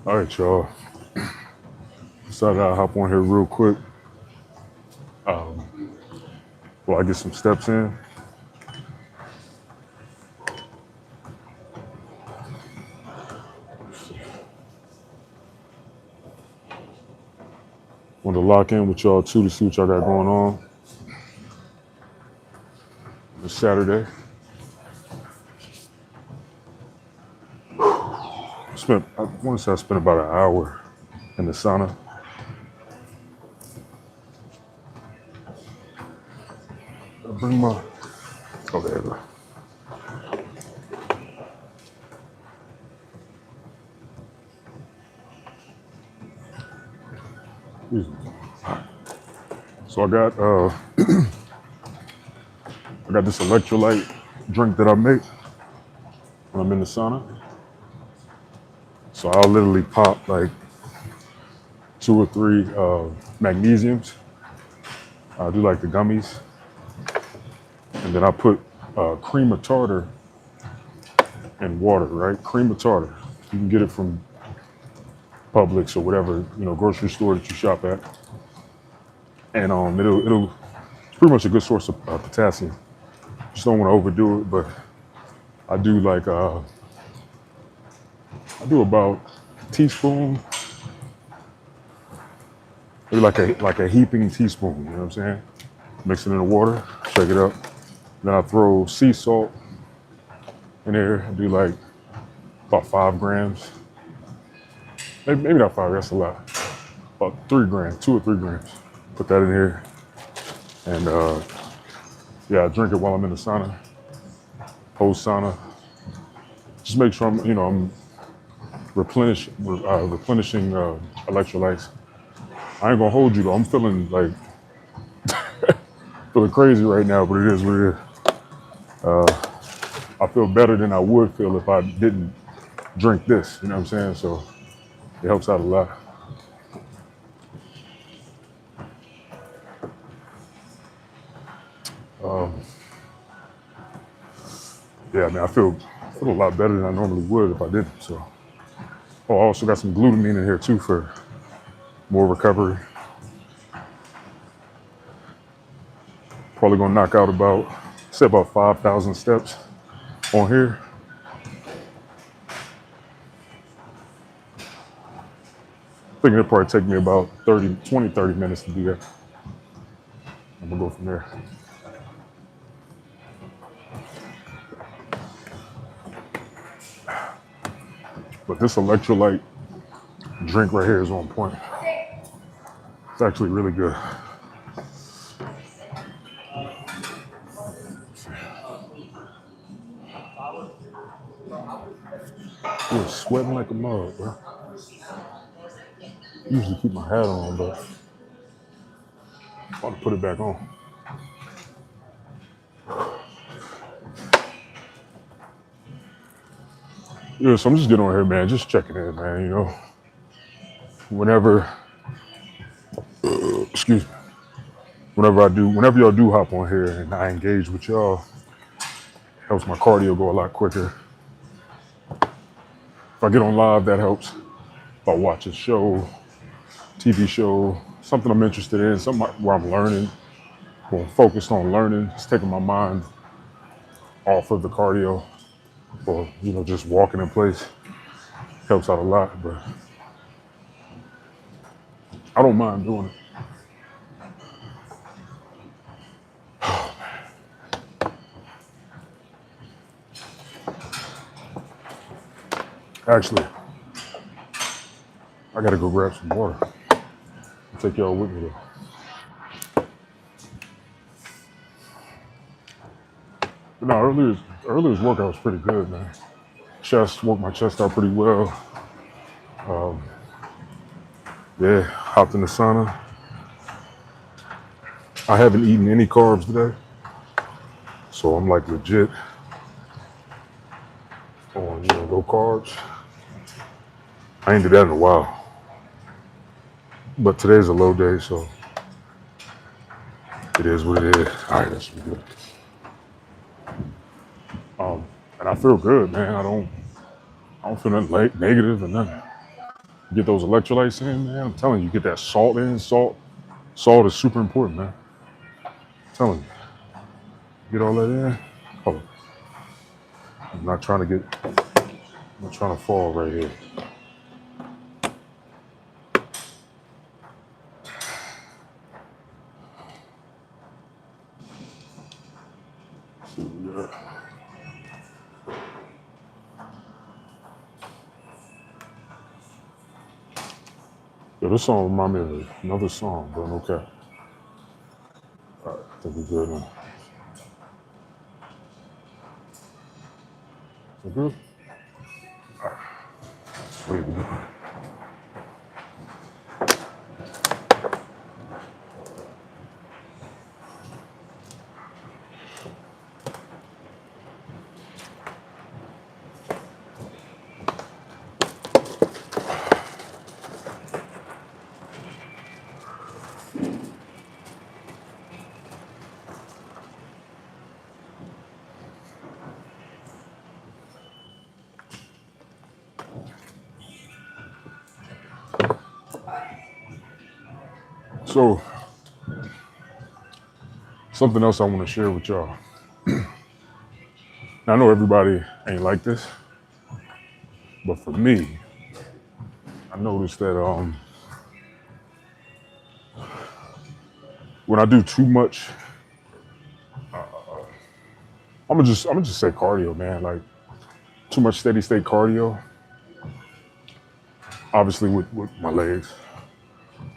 All right, y'all. Decided I'll hop on here real quick while I get some steps in. Want to lock in with y'all too to see what y'all got going on this Saturday. I want to say I spent about an hour in the sauna. I bring my, oh, there we go. Excuse me. So I got this electrolyte drink that I make when I'm in the sauna. So I'll literally pop like 2 or 3 magnesiums. I'll do like the gummies, and then I put cream of tartar in water, right? Cream of tartar. You can get it from Publix or whatever, grocery store that you shop at. And it's pretty much a good source of potassium. Just don't want to overdo it, but I do about a teaspoon, maybe like a heaping teaspoon, you know what I'm saying? Mix it in the water, shake it up. Then I throw sea salt in there. I do like about 5 grams. Maybe not 5, that's a lot. About 3 grams, 2 or 3 grams. Put that in here. And I drink it while I'm in the sauna, post sauna. Just make sure I'm replenishing electrolytes. I ain't gonna hold you though. I'm feeling crazy right now, but it is what it is. I feel better than I would feel if I didn't drink this. You know what I'm saying? So it helps out a lot. I feel a lot better than I normally would if I didn't. So, I also got some glutamine in here too for more recovery. Probably gonna knock out about 5,000 steps on here. I think it'll probably take me about 30 minutes to do that. I'm gonna go from there. But this electrolyte drink right here is on point. It's actually really good. It was sweating like a mug, bro. Usually keep my hat on, but I'm about to put it back on. Yeah, so I'm just getting on here, man. Just checking in, man. Whenever, excuse me, whenever y'all do hop on here and I engage with y'all, helps my cardio go a lot quicker. If I get on live, that helps. If I watch a show, TV show, something I'm interested in, something where I'm learning, or I'm focused on learning, it's taking my mind off of the cardio, or just walking in place helps out a lot. But I don't mind doing it. Actually, I gotta go grab some water. I'll take y'all with me though. But no, earlier's workout was pretty good, man. Worked my chest out pretty well. Hopped in the sauna. I haven't eaten any carbs today, so I'm like legit on no carbs. I ain't did that in a while, but today's a low day, so it is what it is. All right, that's good. And I feel good, man. I don't feel nothing negative or nothing. Get those electrolytes in, man. I'm telling you, get that salt in. Salt is super important, man. I'm telling you, get all that in. Hold on. I'm not trying to fall right here. Yeah. Yo, this song remind me of another song, but okay. All right, I think we're good now. We good? Sweet. So, something else I want to share with y'all. Now, I know everybody ain't like this, but for me, I noticed that when I do too much, I'm gonna just say cardio, man. Like too much steady state cardio, obviously with my legs.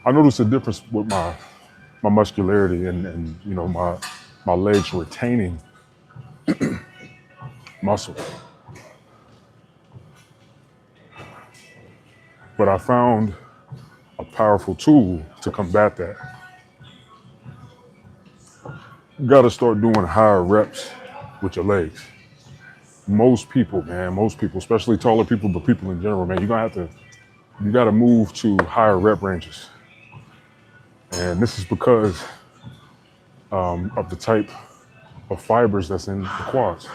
I noticed a difference with my muscularity and you know my legs retaining muscle. But I found a powerful tool to combat that. You gotta start doing higher reps with your legs. Most people, man, especially taller people, but people in general, man, you gotta move to higher rep ranges. And this is because of the type of fibers that's in the quads.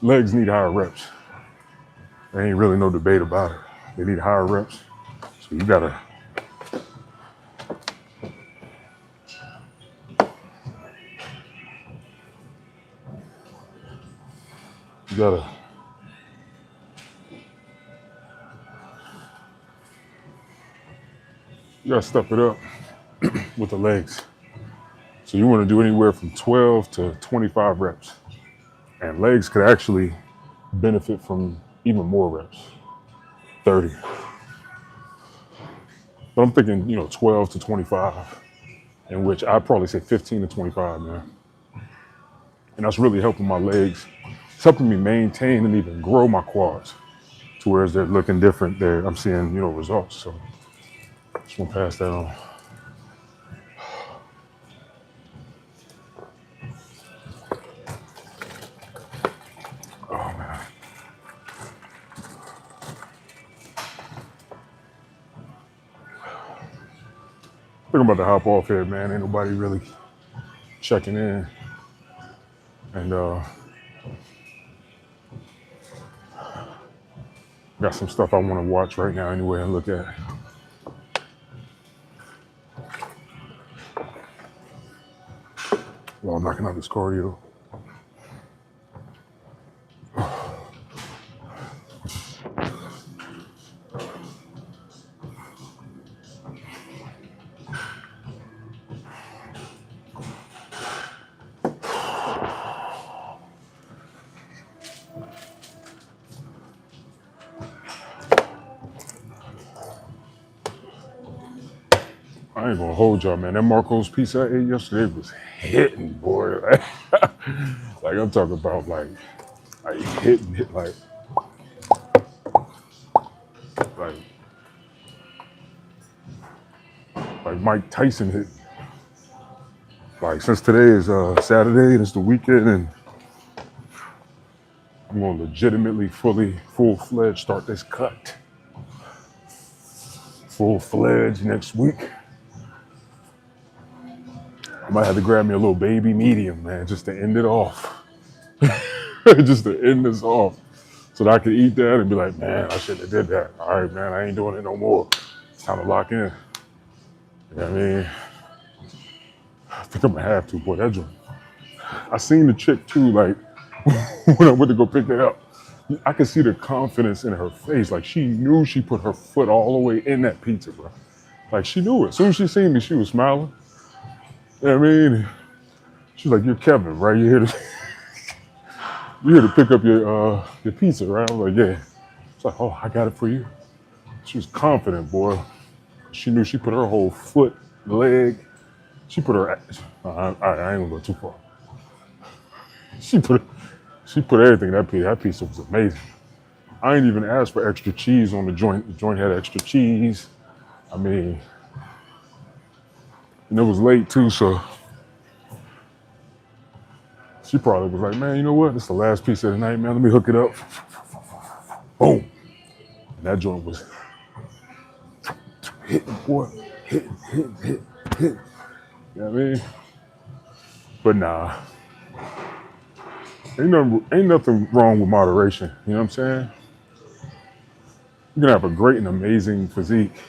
Legs need higher reps. There ain't really no debate about it. They need higher reps. So you gotta you gotta you gotta step it up with the legs. So you want to do anywhere from 12 to 25 reps. And legs could actually benefit from even more reps, 30. But I'm thinking, 12 to 25, in which I'd probably say 15 to 25, man. And that's really helping my legs. It's helping me maintain and even grow my quads to where they're looking different. I'm seeing, results. So just want to pass that on. Oh, man. I think I'm about to hop off here, man. Ain't nobody really checking in. And got some stuff I want to watch right now anyway and look at. While I'm knocking out this cardio. I ain't gonna hold y'all, man. That Marco's pizza I ate yesterday was hitting, boy. Like I'm talking about, like hitting, like Mike Tyson hit. Like since today is Saturday and it's the weekend, and I'm gonna legitimately, full-fledged start this cut. Full-fledged next week. I might have to grab me a little baby medium, man, just to end it off. Just to end this off. so that I could eat that and be like, man, I shouldn't have did that. All right, man, I ain't doing it no more. It's time to lock in. You know what I mean? I think I'm gonna have to, boy, that joint. I seen the chick too, like, when I went to go pick that up. I could see the confidence in her face. Like, she knew she put her foot all the way in that pizza, bro. Like, she knew it. As soon as she seen me, she was smiling. You know what I mean? She's like, you're Kevin, right? You're here to pick up your pizza, right? I was like, yeah. It's like, oh, I got it for you. She was confident, boy. She knew she put her whole foot, leg. She put her. I ain't gonna go too far. She put everything in that pizza. That pizza was amazing. I ain't even asked for extra cheese on the joint. The joint had extra cheese. I mean, and it was late too, so she probably was like, man, you know what? This is the last piece of the night, man. Let me hook it up. Boom. And that joint was hitting, boy. Hitting. You know what I mean? But nah. Ain't nothing wrong with moderation. You know what I'm saying? You can have a great and amazing physique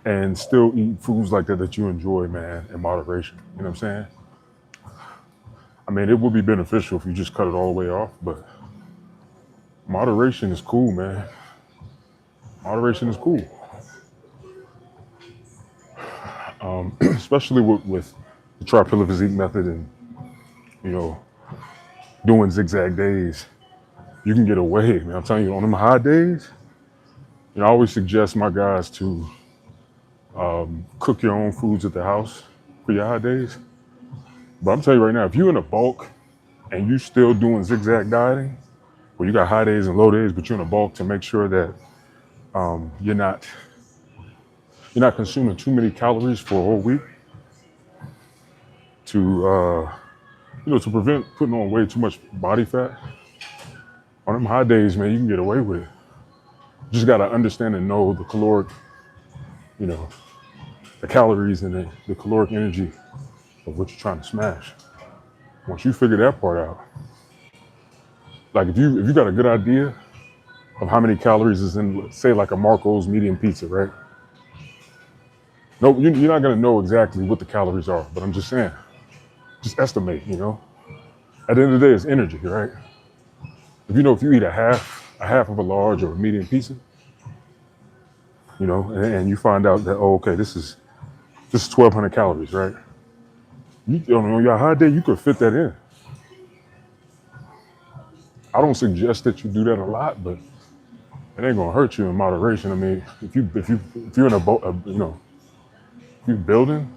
and still eat foods like that you enjoy, man, in moderation. You know what I'm saying? I mean, it would be beneficial if you just cut it all the way off, but moderation is cool, man. Moderation is cool. Especially with the Tripillar Physique method and, you know, doing zigzag days. You can get away, man. I'm telling you, on them high days, you know, I always suggest my guys to cook your own foods at the house for your high days. But I'm telling you right now, if you're in a bulk and you still doing zigzag dieting, where you got high days and low days, but you're in a bulk to make sure that you're not consuming too many calories for a whole week to to prevent putting on way too much body fat. On them high days, man, you can get away with it. You just gotta understand and know the caloric, the calories and the caloric energy of what you're trying to smash. Once you figure that part out, like if you got a good idea of how many calories is in, say, like a Marco's medium pizza, right? No, you're not gonna know exactly what the calories are, but I'm just saying, just estimate. At the end of the day, it's energy, right? If you eat a half of a large or a medium pizza, and you find out that, oh, okay, this is 1,200 calories, right? On your high day, you could fit that in. I don't suggest that you do that a lot, but it ain't gonna hurt you in moderation. I mean, if you're in if you're building,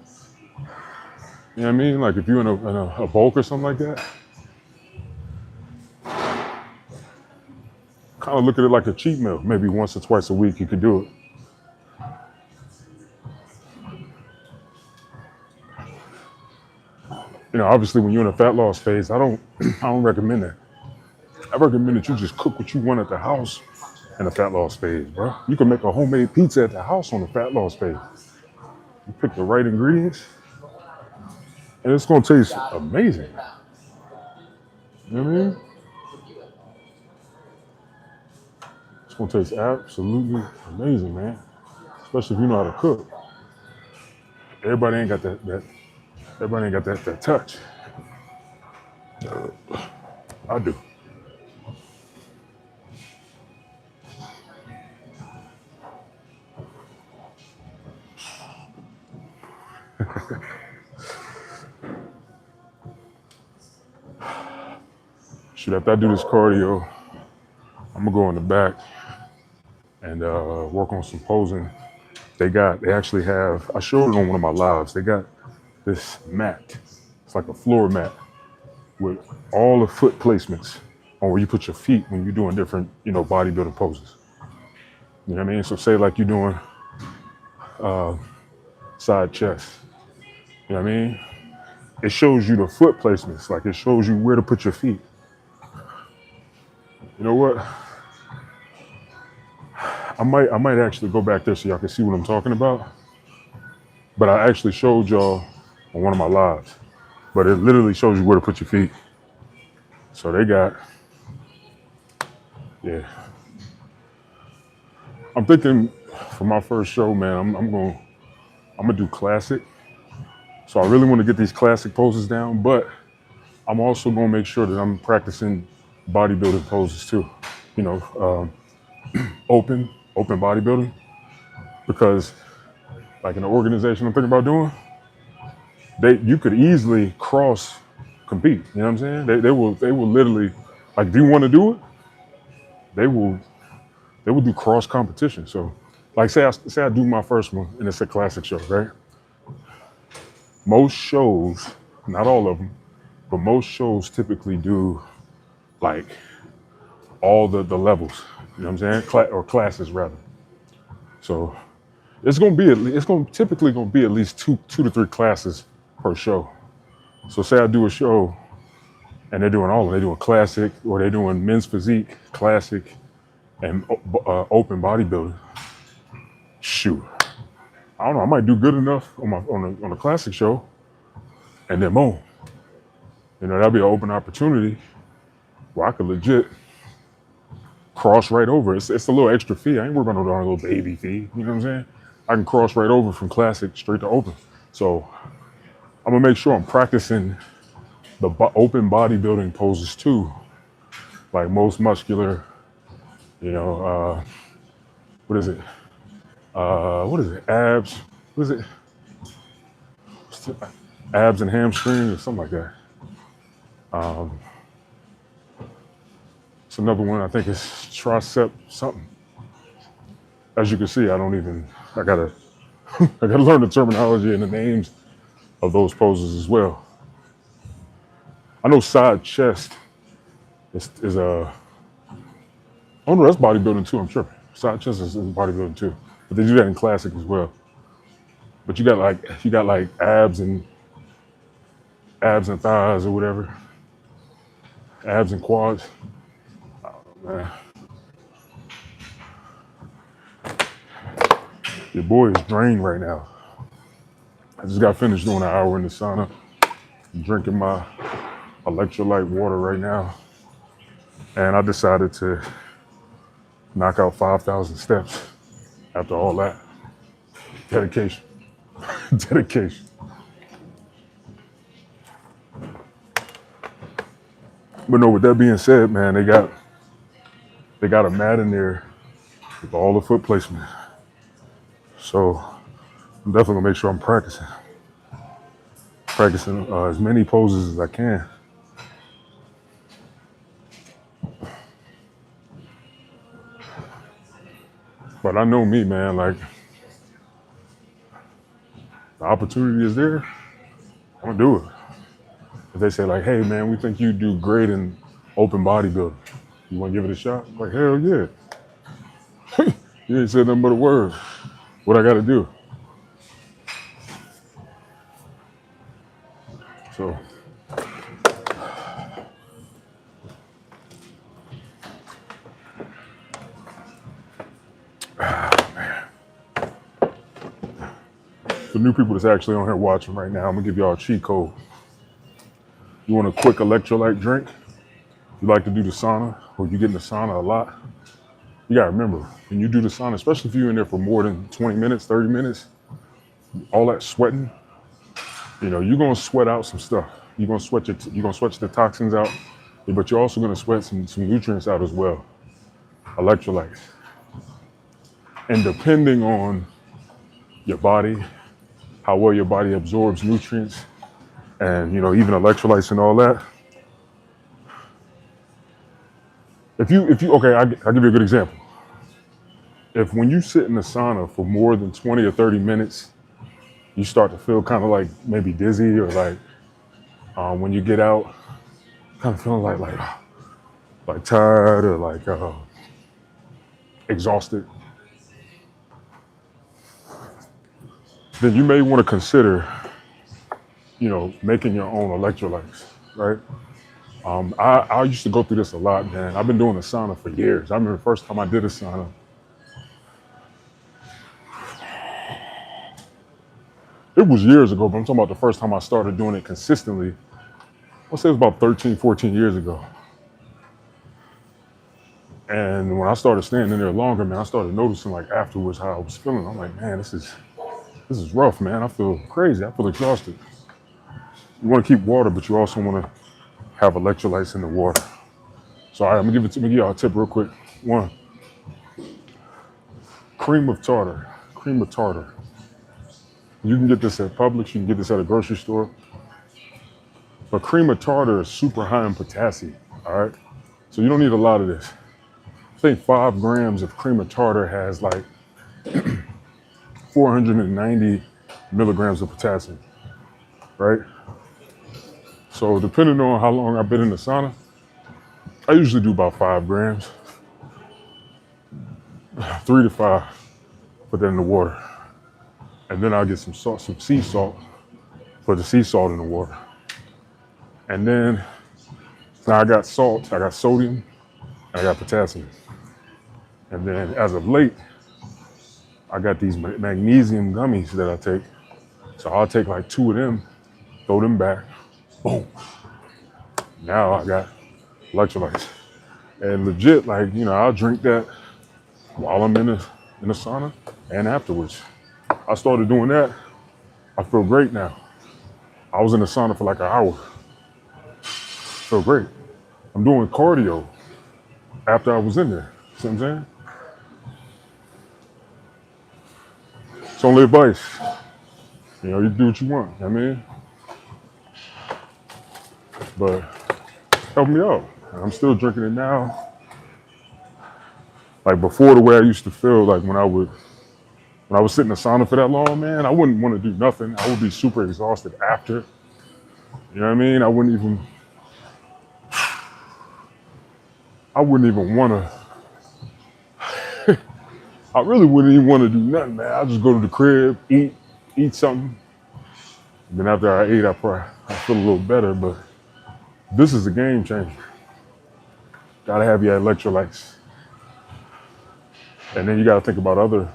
you know what I mean? Like if you're in a bulk or something like that, kind of look at it like a cheat meal. Maybe once or twice a week you could do it. Obviously when you're in a fat loss phase, I don't recommend that. I recommend that you just cook what you want at the house in a fat loss phase, bro. You can make a homemade pizza at the house on a fat loss phase. You pick the right ingredients, and it's gonna taste amazing. You know what I mean? It's gonna taste absolutely amazing, man. Especially if you know how to cook. Everybody ain't got that. Everybody ain't got that touch. I do. Shoot, after I do this cardio, I'm gonna go in the back and work on some posing. They actually have, I showed it on one of my lives, they got this mat. It's like a floor mat with all the foot placements on where you put your feet when you're doing different, bodybuilding poses. You know what I mean? So say like you're doing side chest. You know what I mean? It shows you the foot placements, like it shows you where to put your feet. You know what? I might actually go back there so y'all can see what I'm talking about. But I actually showed y'all on one of my lives. But it literally shows you where to put your feet. So they got, Yeah, I'm thinking for my first show, man. I'm gonna do classic. So I really want to get these classic poses down, but I'm also gonna make sure that I'm practicing bodybuilding poses too. You know, open bodybuilding because like in the organization I'm thinking about doing, you could easily cross compete. You know what I'm saying? They will literally like if you want to do it, they will they will do cross competition. So like say I do my first one and it's a classic show, right? Most shows, not all of them, but most shows typically do like all the levels. You know what I'm saying? Or classes rather. So it's typically gonna be at least two to three classes per show. So say I do a show and they're doing all of them. They're doing classic or they're doing men's physique, classic, and open bodybuilding. Shoot, I don't know. I might do good enough on a classic show, and then boom, that'll be an open opportunity where I could legit cross right over. It's a little extra fee. I ain't worried about no darn little baby fee. You know what I'm saying? I can cross right over from classic straight to open. So I'm gonna make sure I'm practicing the open bodybuilding poses too, like most muscular. You know, what is it? What is it? Abs? What is it? Abs and hamstrings or something like that. Um, it's another one. I think it's tricep something. As you can see, I gotta I gotta learn the terminology and the names of those poses as well. I know side chest is a, oh no, that's bodybuilding too, I'm tripping. Side chest is bodybuilding too. But they do that in classic as well. But you got like abs and thighs or whatever. Abs and quads. Man. Your boy is drained right now. I just got finished doing an hour in the sauna. Drinking my electrolyte water right now. And I decided to knock out 5,000 steps after all that. Dedication. Dedication. But no, with that being said, man, they got a mat in there with all the foot placement. So I'm definitely gonna make sure I'm practicing as many poses as I can. But I know me, man, like the opportunity is there, I'm gonna do it. If they say like, hey man, we think you do great in open bodybuilding. You wanna give it a shot? Like, hell yeah. You ain't said nothing but a word. What I gotta do? So the new people that's actually on here watching right now, I'm gonna give y'all a cheat code. You want a quick electrolyte drink? You like to do the sauna, or you get in the sauna a lot? You gotta remember, when you do the sauna, especially if you're in there for more than 20 minutes, 30 minutes, all that sweating, you're gonna sweat out some stuff. You're gonna sweat the toxins out, but you're also gonna sweat some nutrients out as well, electrolytes. And depending on your body, how well your body absorbs nutrients, and even electrolytes and all that. If you okay, I'll give you a good example. If when you sit in the sauna for more than 20 or 30 minutes, you start to feel kind of like maybe dizzy or like when you get out, kind of feeling like tired or like exhausted, then you may want to consider, making your own electrolytes, right? I used to go through this a lot, man. I've been doing a sauna for years. I remember the first time I did a sauna. It was years ago, but I'm talking about the first time I started doing it consistently. I'll say it was about 13, 14 years ago. And when I started staying in there longer, man, I started noticing like afterwards how I was feeling. I'm like, man, this is rough, man. I feel crazy. I feel exhausted. You want to keep water, but you also want to have electrolytes in the water. So all right, I'm gonna give y'all a tip real quick. One, cream of tartar. Cream of tartar. You can get this at Publix. You can get this at a grocery store. But cream of tartar is super high in potassium. All right. So you don't need a lot of this. I think 5 grams of cream of tartar has like 490 milligrams of potassium, right? So depending on how long I've been in the sauna, I usually do about 5 grams, 3 to 5, put that in the water. And then I'll get some salt, some sea salt, put the sea salt in the water. And then now I got salt, I got sodium, and I got potassium. And then as of late, I got these magnesium gummies that I take. So I'll take like 2 of them, throw them back, boom. Now I got electrolytes. And legit, like, I'll drink that while I'm in the sauna and afterwards. I started doing that. I feel great now. I was in the sauna for like an hour. Feel great. I'm doing cardio after I was in there. See what I'm saying? It's only advice. You do what you want, I mean. But help me out. I'm still drinking it now. Like before, the way I used to feel, like when I was sitting in the sauna for that long, man, I wouldn't want to do nothing. I would be super exhausted after. You know what I mean? I wouldn't even want to. I really wouldn't even want to do nothing, man. I'll just go to the crib, eat something. And then after I ate, I feel a little better, but this is a game changer. Gotta have your electrolytes. And then you gotta think about other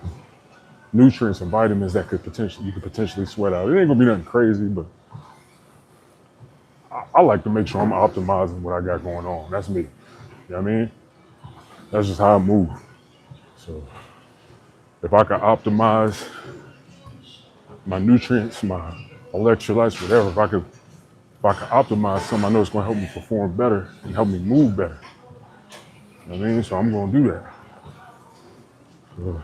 nutrients and vitamins that you could potentially sweat out. It ain't gonna be nothing crazy, but I like to make sure I'm optimizing what I got going on. That's me. You know what I mean? That's just how I move. So if I can optimize my nutrients, my electrolytes, whatever, if I can optimize something, I know it's gonna help me perform better and help me move better. You know what I mean? So I'm gonna do that. So,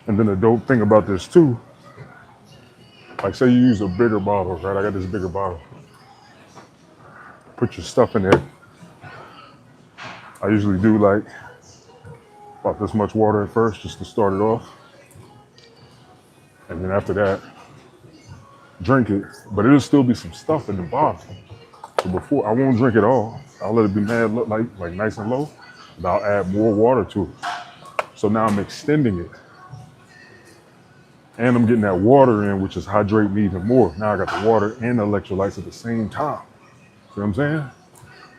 and then the dope thing about this too, like say you use a bigger bottle, right? I got this bigger bottle. Put your stuff in there. I usually do like about this much water at first just to start it off. And then after that, drink it. But it'll still be some stuff in the bottle. So before, I won't drink it all. I'll let it be mad, look like nice and low. And I'll add more water to it. So now I'm extending it. And I'm getting that water in, which is hydrating me even more. Now I got the water and the electrolytes at the same time. See what I'm saying?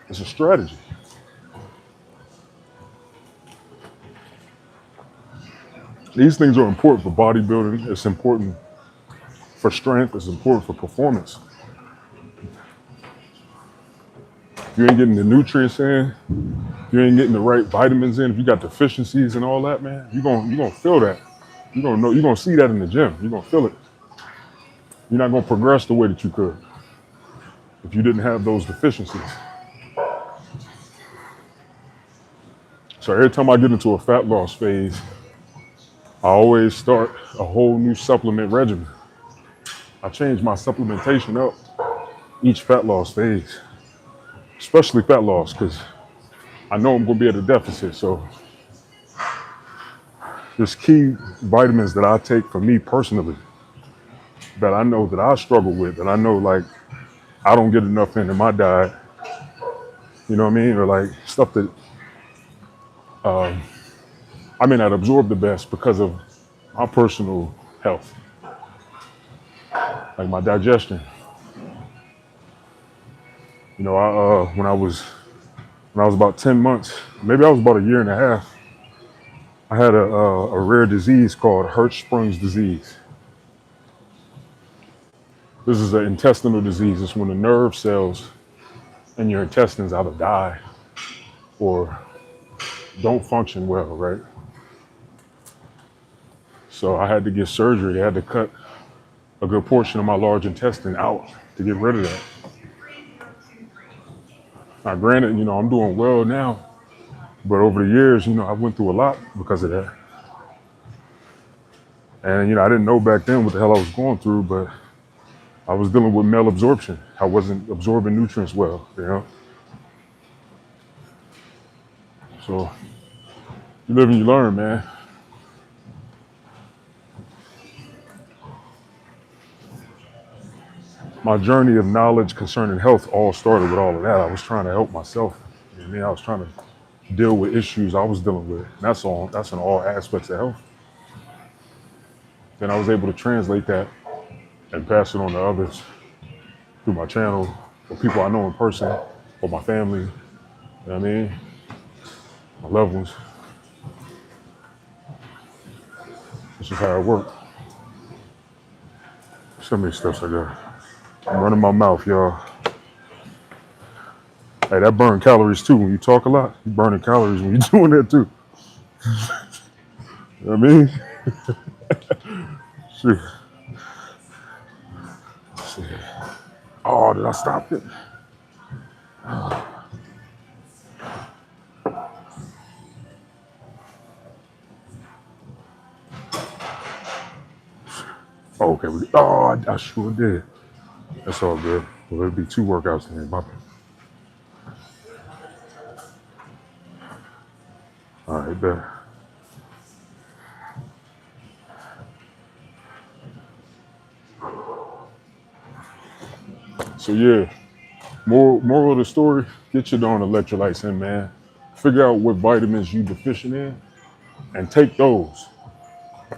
It's a strategy. These things are important for bodybuilding. It's important for strength. It's important for performance. If you ain't getting the nutrients in, if you ain't getting the right vitamins in, if you got deficiencies and all that, man, you're gonna feel that. You're gonna see that in the gym. You're gonna feel it. You're not gonna progress the way that you could if you didn't have those deficiencies. So every time I get into a fat loss phase, I always start a whole new supplement regimen. I change my supplementation up each fat loss phase, especially fat loss, because I know I'm gonna be at a deficit. So there's key vitamins that I take for me personally that I know that I struggle with, that I know like I don't get enough in my diet, you know what I mean? Or like stuff that I may not absorb the best because of my personal health, like my digestion. You know, when I was about 10 months, maybe I was about a year and a half, I had a rare disease called Hirschsprung's disease. This is an intestinal disease. It's when the nerve cells in your intestines either die or don't function well, right? So I had to get surgery. They had to cut a good portion of my large intestine out to get rid of that. Now, granted, I'm doing well now, but over the years, I went through a lot because of that. And, I didn't know back then what the hell I was going through, but I was dealing with malabsorption. I wasn't absorbing nutrients well. So you live and you learn, man. My journey of knowledge concerning health all started with all of that. I was trying to help myself. I was trying to deal with issues I was dealing with. And that's in all aspects of health. Then I was able to translate that and pass it on to others through my channel, or people I know in person, or my family, what I mean? My loved ones. This is how it worked. So many steps I got. I'm running my mouth, y'all. Hey, that burn calories too. When you talk a lot, you burning calories when you're doing that too. You know what I mean? Shit. Shit. Oh, did I stop it? Oh, okay. I sure did. That's all good. Well, it'll be 2 workouts in here. My bad. All right, bet. So yeah, moral of the story: get your darn electrolytes in, man. Figure out what vitamins you deficient in, and take those.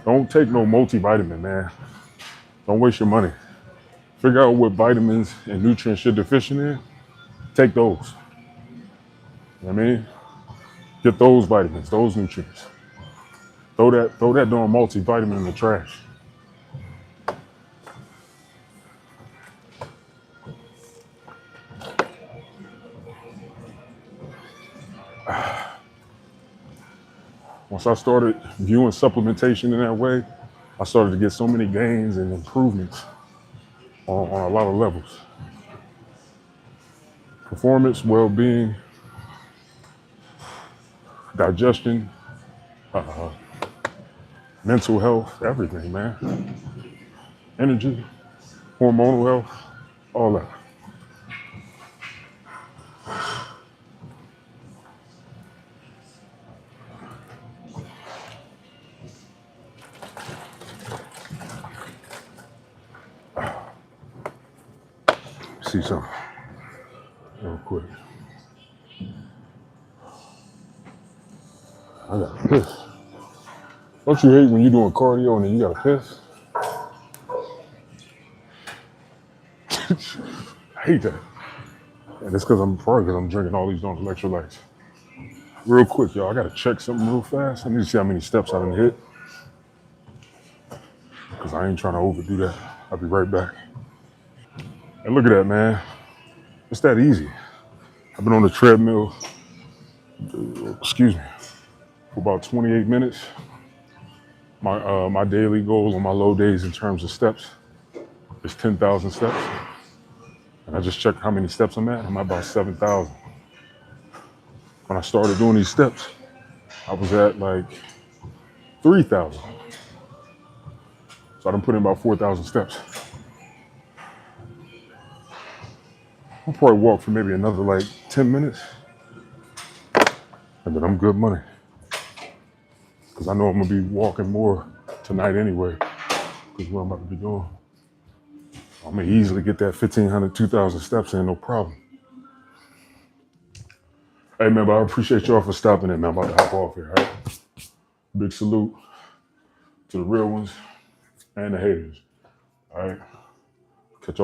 Don't take no multivitamin, man. Don't waste your money. Figure out what vitamins and nutrients you're deficient in. Take those. You know what I mean? Get those vitamins, those nutrients. Throw that darn multivitamin in the trash. Once I started viewing supplementation in that way, I started to get so many gains and improvements on a lot of levels. Performance, well-being, digestion, mental health, everything, man. Energy, hormonal health, all that. See something real quick. I got piss. Don't you hate when you're doing cardio and then you gotta piss? I hate that. And it's because I'm drinking all these darn electrolytes. Real quick, y'all, I gotta check something real fast. I need to see how many steps I done hit. Because I ain't trying to overdo that. I'll be right back. And look at that, man. It's that easy. I've been on the treadmill, excuse me, for about 28 minutes. My daily goal on my low days in terms of steps is 10,000 steps. And I just checked how many steps I'm at. I'm at about 7,000. When I started doing these steps, I was at like 3,000. So I done put in about 4,000 steps. I'll probably walk for maybe another like 10 minutes. And then I'm good money. Because I know I'm going to be walking more tonight anyway. Because what I'm about to be doing. I'm going to easily get that 1,500, 2,000 steps in, no problem. Hey, man, but I appreciate y'all for stopping in, man. I'm about to hop off here, all right? Big salute to the real ones and the haters, all right? Catch y'all